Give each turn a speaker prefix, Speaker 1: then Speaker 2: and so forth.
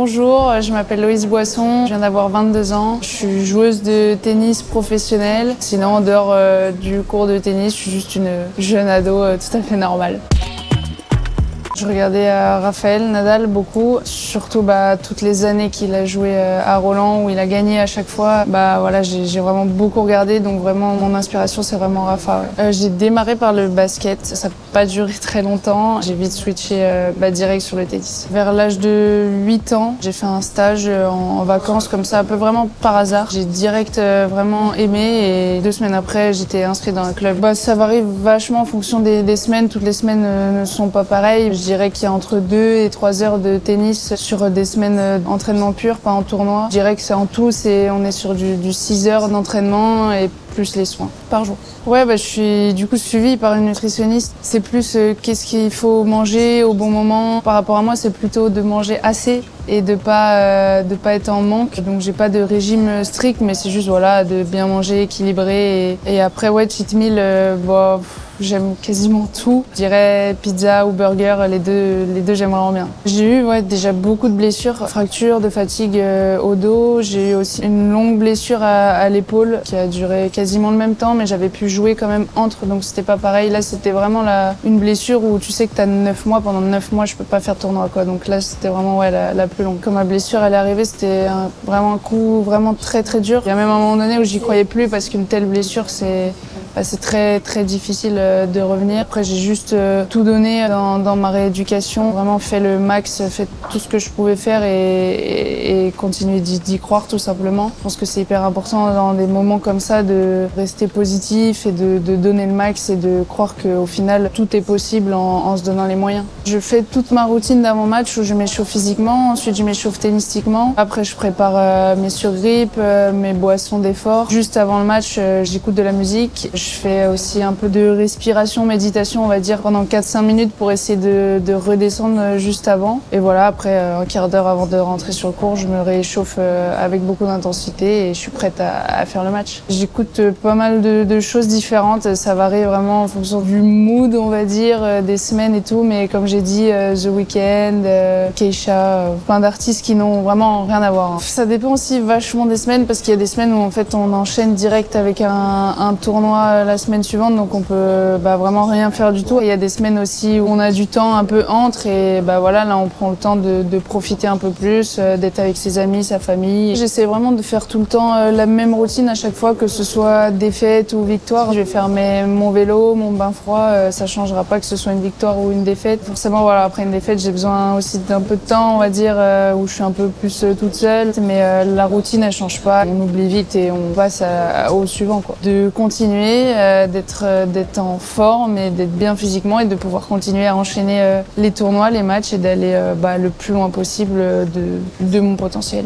Speaker 1: Bonjour, je m'appelle Loïse Boisson, je viens d'avoir 22 ans. Je suis joueuse de tennis professionnelle. Sinon, en dehors du cours de tennis, je suis juste une jeune ado tout à fait normale. Je regardais Rafael Nadal beaucoup, surtout toutes les années qu'il a joué à Roland où il a gagné à chaque fois. Voilà, j'ai vraiment beaucoup regardé, donc vraiment mon inspiration c'est vraiment Rafa. Ouais. J'ai démarré par le basket, ça n'a pas duré très longtemps. J'ai vite switché direct sur le tennis. Vers l'âge de 8 ans, j'ai fait un stage en vacances comme ça, un peu vraiment par hasard. J'ai direct vraiment aimé et 2 semaines après j'étais inscrite dans un club. Ça varie vachement en fonction des semaines, toutes les semaines ne sont pas pareilles. Je dirais qu'il y a entre 2 et 3 heures de tennis sur des semaines d'entraînement pur, pas en tournoi. Je dirais que c'est en tout, on est sur du 6 heures d'entraînement et plus les soins par jour. Ouais, je suis du coup suivie par une nutritionniste. C'est plus qu'est-ce qu'il faut manger au bon moment. Par rapport à moi, c'est plutôt de manger assez et de pas être en manque. Donc j'ai pas de régime strict, mais c'est juste voilà de bien manger, équilibré. Et après ouais, cheat meal, j'aime quasiment tout. Je dirais pizza ou burger, les deux j'aime vraiment bien. J'ai eu déjà beaucoup de blessures, fractures, de fatigue au dos. J'ai eu aussi une longue blessure à l'épaule qui a duré quasiment le même temps, mais j'avais pu jouer quand même entre, donc c'était pas pareil. Là c'était vraiment une blessure où tu sais que t'as 9 mois, pendant 9 mois je peux pas faire tournoi quoi. Donc là c'était vraiment la plus longue. Quand ma blessure elle est arrivée, c'était vraiment un coup vraiment très très dur. Il y a même un moment donné où j'y croyais plus parce qu'une telle blessure c'est très très difficile de revenir. Après j'ai juste tout donné dans ma rééducation, vraiment fait le max, fait tout ce que je pouvais faire et continuer d'y croire tout simplement. Je pense que c'est hyper important dans des moments comme ça de rester positif et de donner le max et de croire qu'au final tout est possible en se donnant les moyens. Je fais toute ma routine d'avant-match où je m'échauffe physiquement, ensuite je m'échauffe tennistiquement. Après je prépare mes surgrippes, mes boissons d'effort. Juste avant le match, j'écoute de la musique. Je fais aussi un peu de respiration, méditation, on va dire, pendant 4-5 minutes pour essayer de redescendre juste avant. Et voilà, après un quart d'heure avant de rentrer sur le court, je me réchauffe avec beaucoup d'intensité et je suis prête à faire le match. J'écoute pas mal de choses différentes, ça varie vraiment en fonction du mood, on va dire, des semaines et tout, mais comme j'ai dit, The Weeknd, Keisha, plein d'artistes qui n'ont vraiment rien à voir. Ça dépend aussi vachement des semaines parce qu'il y a des semaines où en fait on enchaîne direct avec un tournoi la semaine suivante, donc on peut vraiment rien faire du tout. Et il y a des semaines aussi où on a du temps un peu entre et voilà, là on prend le temps de profiter un peu plus, d'être avec ses amis, sa famille. J'essaie vraiment de faire tout le temps la même routine à chaque fois, que ce soit défaite ou victoire. Je vais faire mon vélo, mon bain froid, ça changera pas que ce soit une victoire ou une défaite. Forcément voilà, après une défaite j'ai besoin aussi d'un peu de temps, on va dire, où je suis un peu plus toute seule, mais la routine elle change pas, on oublie vite et on passe au suivant quoi. De continuer, d'être en forme et d'être bien physiquement et de pouvoir continuer à enchaîner les tournois, les matchs et d'aller le plus loin possible de mon potentiel.